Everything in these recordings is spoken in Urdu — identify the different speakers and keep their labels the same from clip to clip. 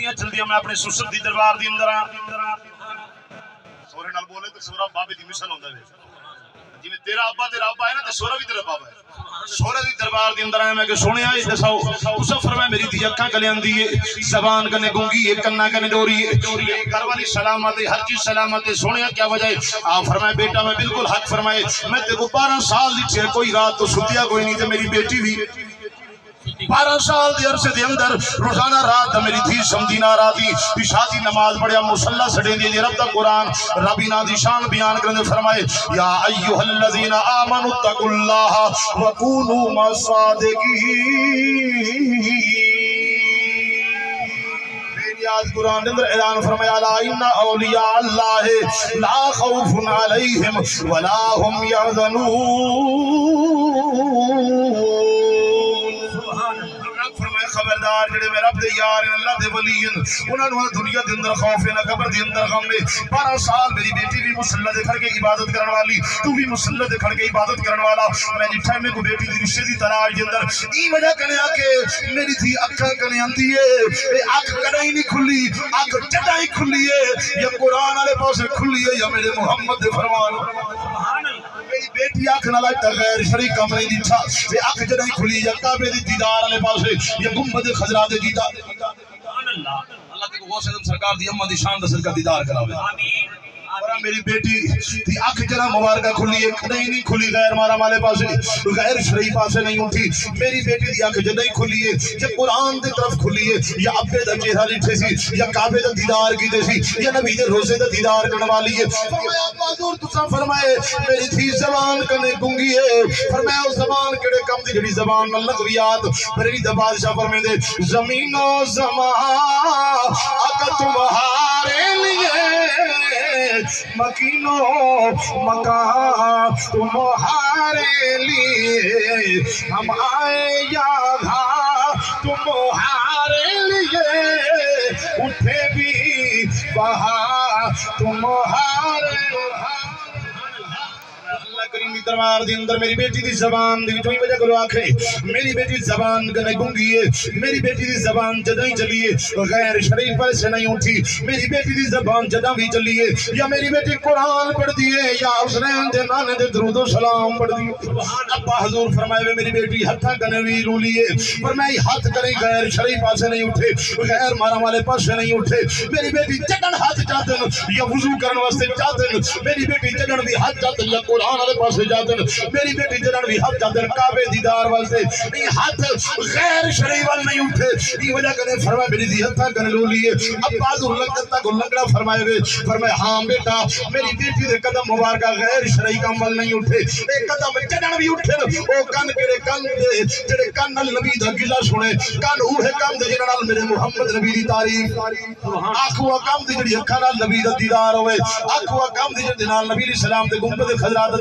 Speaker 1: چلدیاں چلدیاں میں اپنے سسر دی دربار دی اندر سورے نال بولے تے سورا بابے دی مثال ہوندا ہے جی میں تیرا ابا ہے نا تے سورا بھی تیرا بابا ہے سورے دی دربار دی اندر میں کہ سنیا اے دساؤ اس فرمایا میری دی اکھاں گلیاں دی زبان کنے گونگی ہے کنا کنے ڈوری ہے گھر والی سلامت ہے ہر چیز سلامت ہے سنیا کیا وجہ ہے آپ فرمایا بیٹا میں بالکل حق فرمائے میں تے کو 12 سال دی کوئی رات تو ستیا کوئی نہیں تے میری بیٹی بھی 12 سال دی عرصے دے اندر روزانہ رات میری تھی سمجھی نہ راتی عشاء دی نماز پڑھیا مصلی سڑے دی رب دا قرآن ربی نا دی شان بیان کرنے فرمائے یا ایھا الذین آمنوا اتقوا اللہ وکونوا مع الصادقین آج قرآن اندر اعلان فرمایا لا ان اولیاء اللہ لا خوف علیہم ولا هم یحزنون خبردار جڑے میرے رب دے یار ہیں اللہ دے ولی ہیں انہاں نوں دنیا دے اندر خوف ہے نہ قبر دے اندر غم ہے 12 سال میری بیٹی بھی مصلی دے کھڑ کے عبادت کرن والی تو بھی مصلی دے کھڑ کے عبادت کرن والا میں ڈٹھا میں کو بیٹی دی رشتے دی تلاش دے اندر ای وجہ کنے آ کے میری تھی اکھاں کنے آندی ہے اے اکھ کنے ہی نہیں کھلی اکھ چٹا ہی کھلی ہے یا قرآن والے پاسے کھلی ہے یا میرے محمد دے فرمان سبحان اللہ میری بیٹی آنکھ نہ لائے غیر شرعی کام نہیں دیٹھا یہ آنکھ جڑا ہی کھلی یا کعبے دی دیدار والے پاسے یا گنبد خضرا دے دیدار سبحان اللہ اللہ تے کو غوث اعظم سرکار دی اماں دی شان دا صدقہ دیدار کراوے آمین اور میری بیٹی دی آنکھ جڑا مبارکہ کھلی ہے نہیں کھلی غیر مارا والے پاسے غیر شرعی پاسے نہیں اٹھی میری بیٹی دی آنکھ جڑا ہی کھلی ہے یا قرآن دی طرف کھلی ہے یا ابے دا چہرہ لٹھے سی یا کعبے دا دیدار کیتے سی یا نبی دے روزے دا دیدار کرنے والی ہے فرمایا معذور تساں فرمائے میری تھی زبان کنے گونگی ہے فرمایا اس زبان کڑے کم دی جڑی زبان نہ لغویات میری دا بادشاہ فرمیندے زمین و زمان اگر تمہارے لیے مکینو مکان تمہارے لیے ہم آئے یا گھا تمہارے لیے اٹھے بھی وہاں تمہارے کریم دی دربار دی اندر میری بیٹی دی زبان دی وچوں ہی وجہ کرو آکھے میری بیٹی زبان کنے گونگی ہے میری بیٹی دی زبان جداں ہی چلی ہے غیر شرعی پر سے نہیں اٹھی میری بیٹی دی زبان جداں بھی چلی ہے یا میری بیٹی قرآن پڑھ دی ہے یا حسنین دے نانے دے درود و سلام پڑھ دی سبحان ابا حضور فرمائے میری بیٹی ہتھاں کنے وی رولی ہے فرمائی ہاتھ کرے غیر شرعی پاسے نہیں اٹھے غیر مارا والے پاسے نہیں اٹھے میری بیٹی چکن ہاتھ چاہتے یا وضو کرنے واسطے چاہتے میری بیٹی چکن بھی ہاتھ چاہتے یا قرآن والے پاسے جاتے میری بیٹی جنان بھی ہاتھ جاتے کعبے دیدار والے نہیں ہاتھ غیر شرعی وال نہیں اٹھے یہ وجہ کرے فرمائے میری دی ہتھاں کنے لو لیے اب بازو لگتا کو لگڑا فرمائے ہاں بیٹا میری بیٹی دے قدم مبارکہ غیر شرعی کام وال نہیں اٹھے ایک قدم جنان بھی اٹھے او کان کڑے کان دے جڑے کان نال نبی دا گلا سنے کان اوہ کام دے جنان میرے محمد نبی دی تعریف آنکھوں کام دے جڑی اکھاں نال نبی دا دیدار ہوئے آنکھوں کام دے جڑے نال نبی علیہ السلام دے گنبد خضرات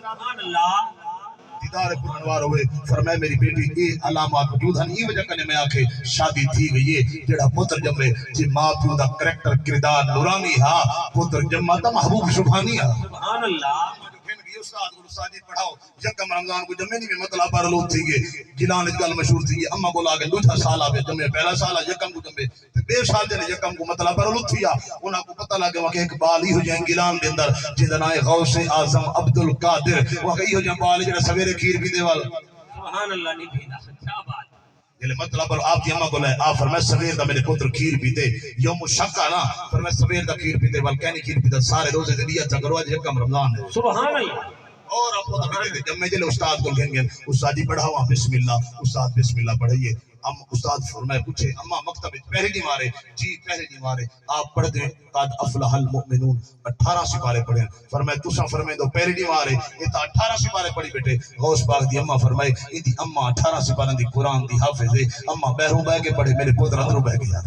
Speaker 1: سبحان اللہ دیدار پرنوار ہوئے فرمائے میری بیٹی اے علامات موجود ہیں یہ وجہ کنے میں آکھے شادی تھی گئی ہے جڑا پتر جمعے جی ماں پیو دا کریکٹر کردار نورانی ہاں پتر جمعہ تا محبوب سبحانی ہاں سبحان اللہ استاد کو استادی پڑھاؤ یکم رمضان کو جمعے نہیں میں مطلب پر لوگ تھی گئے جلان اجگل مشہور تھی گئے اما کو لاغے دوٹھا سالہ بے جمعے پہلا سالہ یکم کو جمعے بے سال جنے یکم کو مطلب پر لوگ تھی انہاں کو پتہ لگے وہاں کہ ایک بالی ہو جائیں گلان دے اندر جنہاں غوث اعظم عبدالقادر وہاں ہی ہو جائیں بالی جنہاں سویرے کھیر بھی دے والا سبحان اللہ نہیں بھینا سچا بات یہ مطلب آپ کی اماں کو لائے آپ فرمائے سویر دا میرے پتر کھیر پیتے یوم شکا نا فرمائے سویر دا کھیر پیتے والکینی کھیر پیتے سارے روزے دے دیا چکرو آج یکم رمضان ہے سبحان اللہ اور آپ کو تبھی جب میں جلے استاد کو کہیں گے استاد جی پڑھاؤ بسم اللہ استاد بسم اللہ پڑھائیے استاد فرمائے پوچھے اما مکتب پہلے نہیں مارے جی پہلے نہیں مارے آپ پڑھ دیں قد افلح المؤمنون 18 سپارے پڑھیں فرمائے تساں فرمائے دو پہلے نہیں مارے یہ تا 18 سپارے پڑھی بیٹے غوث پاک دی اما فرمائے یہ دی اما 18 سپارے دی قرآن دی حافظ ہے اما بہروں بہ کے پڑھے میرے پتر اندروں بہ گیا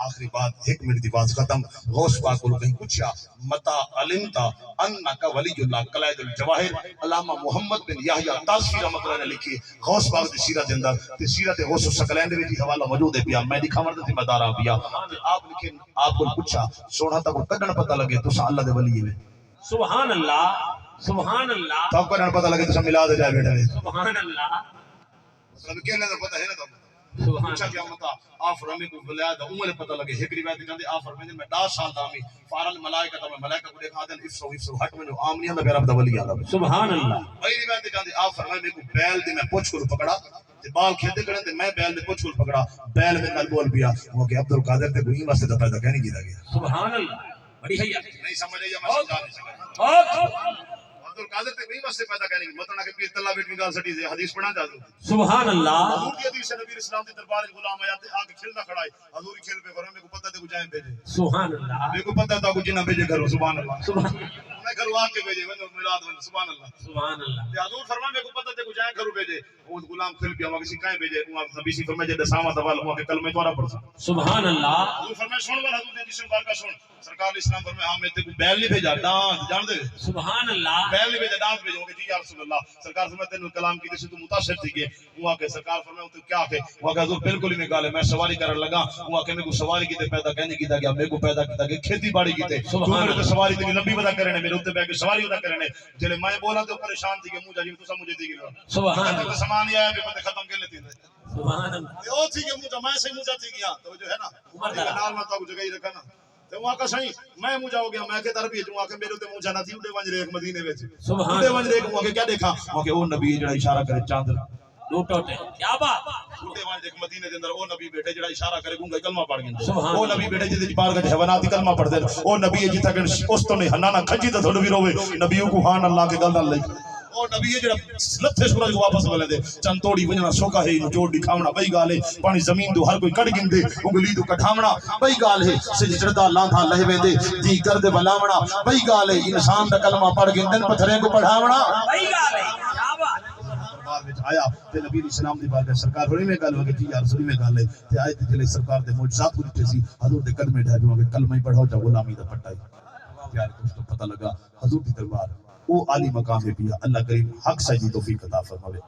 Speaker 1: آخری بات ایک منٹ دی بات ختم غوث پاک کو کہیں پوچھا متا علمتا انکا ولی اللہ قلائد الجواہر علامہ محمد بن یحییٰ تازفی رحمت اللہ نے لکھی غوث پاک دی سیرت دے اندر تے سیرت غوث الثقلین دے وچ حوالہ موجود ہے پیا میں دکھا مرد ذمہ دار پیا آپ لکھیں آپ کو پوچھا سونا تا کو کڈن پتہ لگے تساں اللہ دے ولی ہیں سبحان اللہ سبحان اللہ تو کڈن پتہ لگے تساں میلاد جائے بیٹھے سبحان اللہ سب کہنے دا پتہ ہے نا تو پوچھا کیا متا آفر ہمیں کو ولایت عمر پتہ لگے ایک روایت کہندے آفر میں 10 سال دا میں فارل ملائکہ تو ملائکہ کو دیکھا دن افسو ہٹ میں عام نہیں دا رب دا ولی آلا
Speaker 2: سبحان اللہ.
Speaker 1: بھائی روایت کہندے آفر میں کو بیل دے میں پوچھ کو پکڑا تے بال کھیتے کرن تے میں بیل دے پوچھ کو پکڑا بیل میں نال بول پیا وہ کہ عبد القادر تے کوئی واسطے پیدا کہنے کیتا گیا
Speaker 2: سبحان اللہ. بڑی ہے
Speaker 1: نہیں سمجھ یا میں سمجھا نہیں سکتا عبد القادر تے کوئی واسطے پیدا کہنے کی مطلب کہ پیر اللہ بیٹھ گال سٹی سے حدیث پڑھا جا دو
Speaker 2: سبحان اللہ.
Speaker 1: حضور کی حدیث نبی اسلام کے دربار غلام آیا تے آ کے کھیلنا کھڑا ہے حضور کھیل پہ فرمایا میرے کو پتہ تے کو جائیں بھیجے
Speaker 2: سبحان اللہ.
Speaker 1: میرے کو پتہ تھا کو جنہ بھیجے کرو سبحان اللہ
Speaker 2: سبحان
Speaker 1: میں گھر آ کے بھیجے ونجو میلاد ون سبحان اللہ
Speaker 2: سبحان اللہ.
Speaker 1: تے حضور فرمایا میرے کو پتہ تے کو جائیں کرو بھیجے وہ غلام کھیل پہ کسی کہیں بھیجے وہ نبی سی فرمایا جے دساواں دوال ہوا کہ کلمہ توڑا پڑھا
Speaker 2: سبحان اللہ.
Speaker 1: حضور فرمایا سن والا حضور دے جسم بار کا سن سرکار اسلام فرمایا ہاں میں تے کو بیل نہیں بھیجا ڈانس جان دے
Speaker 2: سبحان اللہ.
Speaker 1: بیل نہیں بھیجا ڈانس بھیجو کہ جی یا رسول اللہ سرکار فرمایا تینو کلام کی سے تو متاثر تھی کہ وہ کہ سرکار فرمایا تو کیا کہ وہ کہ حضور بالکل ہی میں گال ہے میں سواری کرن لگا وہ کہ میں کو سواری کیتے پیدا کہنے کیتا گیا میں کو پیدا کیتا کہ کھیتی باڑی کیتے تو میرے تے سواری تے لمبی ودا کرنے میرے اوتے بیٹھ کے سواری ودا کرنے جلے میں بولا تو پریشان تھی کہ مجھے تو مجھے دی گیا
Speaker 2: سبحان اللہ.
Speaker 1: سامان یہ ہے بھی پتہ ختم کر لیتی
Speaker 2: سبحان اللہ.
Speaker 1: او تھی کہ مجھے میں سے مجھے تھی گیا تو جو ہے نا نال میں تو جگہ ہی رکھا نا تے وہاں کا صحیح میں مجھا ہو گیا میں کہ تر بھی جو کہ میرے تے مجھا نہ تھی اڑے ونج ریک مدینے وچ
Speaker 2: سبحان
Speaker 1: اڑے ونج ریک وہ کیا دیکھا وہ کہ او نبی جڑا اشارہ کرے چاند
Speaker 2: لوٹوٹے کیا بات.
Speaker 1: اڑے ونج ریک مدینے دے اندر او نبی بیٹھے جڑا اشارہ کرے گونگا کلمہ پڑھ گئے
Speaker 2: سبحان
Speaker 1: او نبی بیٹھے جے پار کے حیوانات کلمہ پڑھ دے او نبی جی تک اس تو نے ہنانا کھجی تے تھوڑی روے نبی کو سبحان اللہ کے گل نہ لئی اور نبی جڑا لتھے سورج کو واپس ولے دے چند توڑی ونجنا سوکا ہے جوڑ دکھاونا بئی گال ہے پانی زمین تو ہر کوئی کٹ گندے انگلی تو کٹھاونا بئی گال ہے سجدہ لاندا لہ ویندے جی کر دے بلاونا بئی گال ہے انسان دا کلمہ پڑھ گندن پتھرے کو پڑھاونا
Speaker 2: بئی گال ہے کیا بات.
Speaker 1: دربار وچ آیا تے نبی اسلام دی بارگاہ سرکار ہوئی میں گل ہو گئی جی یا رسول میں گل ہے تے آئے تے چلے سرکار دے معجزات کو دتے سی حضور دے قدمے ڈھا جو کہ کلمہ ہی پڑھاؤ جا غلامی دا پٹا ہے پیارے دوستو پتہ لگا حضور دی دربار او عالی مقام ہے پیا اللہ کریم حق سچی توفیق عطا فرماوے.